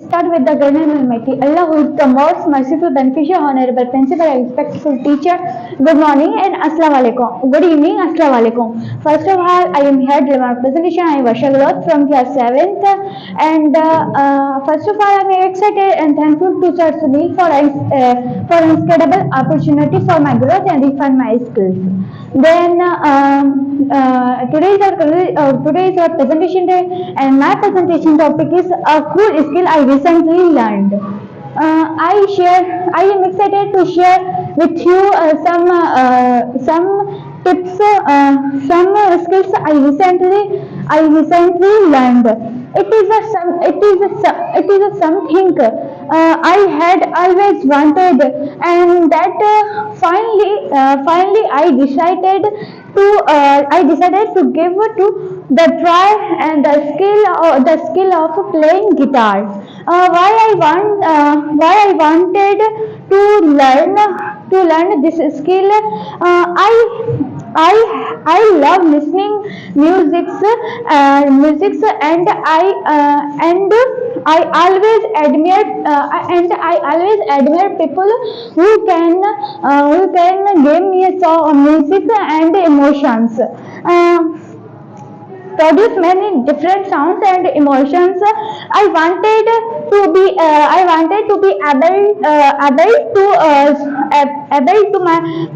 start with the good name Almighty Allah, who is the most merciful, beneficial, honorable, principal, and respectful teacher. Good morning and Assalamu alaikum. Good evening, Assalamu alaikum. First of all, I am here to deliver my presentation. I am Varsha Galot from class 7th, and first of all, I am very excited and thankful to Sir Sunil for an incredible opportunity for my growth and refine my skills. Then today is our presentation day, and my presentation topic is a cool skill I recently learned. I am excited to share with you some tips, some skills I recently learned. It is a something I had always wanted, and that finally I decided to give to the try and the skill of playing guitar. Why I wanted to learn this skill. I love listening musics, and I always admire people who can give me a song, music and emotions. Produce many different sounds and emotions. I wanted to be able to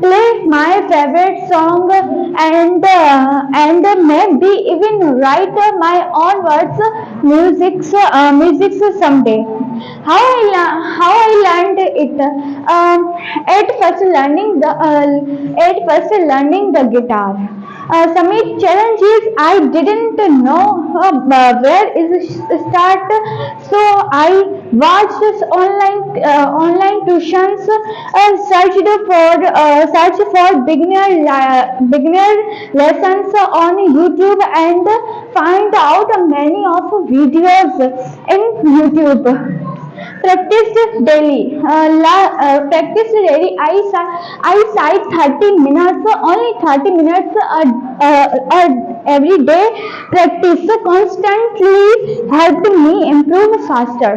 play my favorite song, and maybe even write my own music someday. How I learned it? At first learning the guitar. Some challenges I didn't know where is start, so I watched online tuitions, searched for beginner lessons on YouTube, and find out many of videos in YouTube. Practice daily. Practice daily. I cite 30 minutes, only 30 minutes every day. Practice constantly helped me improve faster.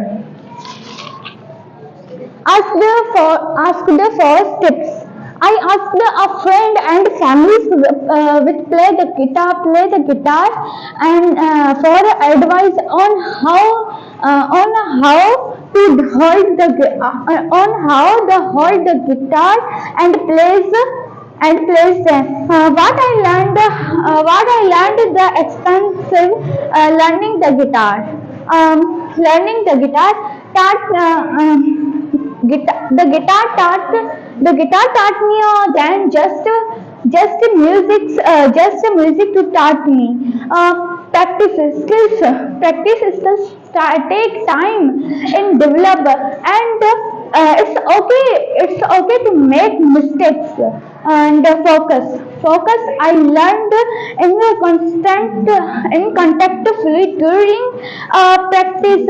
Ask the first tips. I asked a friend and family which play the guitar, and for advice on how to hold the guitar and plays them. What I learned the expensive learning the guitar. Learning the guitar taught the guitar taught me than just music to taught me. Practice skills take time in develop, and it's okay to make mistakes, and focus I learned in contact fluid during practice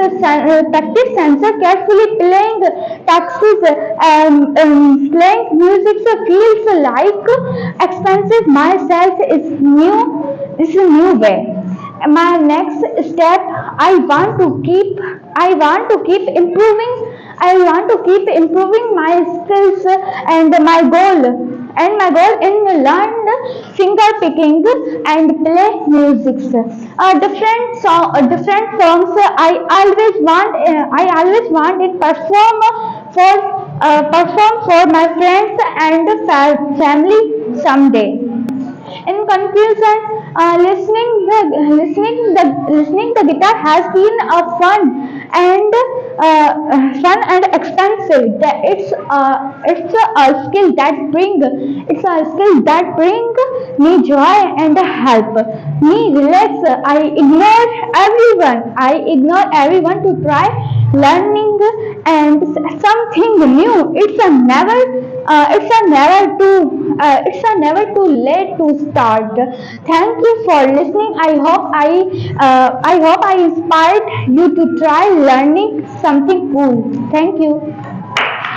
sensor carefully playing taxes, playing music feels like expensive myself is a new way. My next step, I want to keep improving my skills, and my goal in learn finger picking and play music. Different songs I always want it perform for my friends and family someday. In conclusion, listening the guitar has been a fun and expensive. It's a skill that bring me joy and help me relax. I ignore everyone to try learning and something new. It's a never too late to start. Thank you for listening. I hope I inspired you to try learning something cool. Thank you.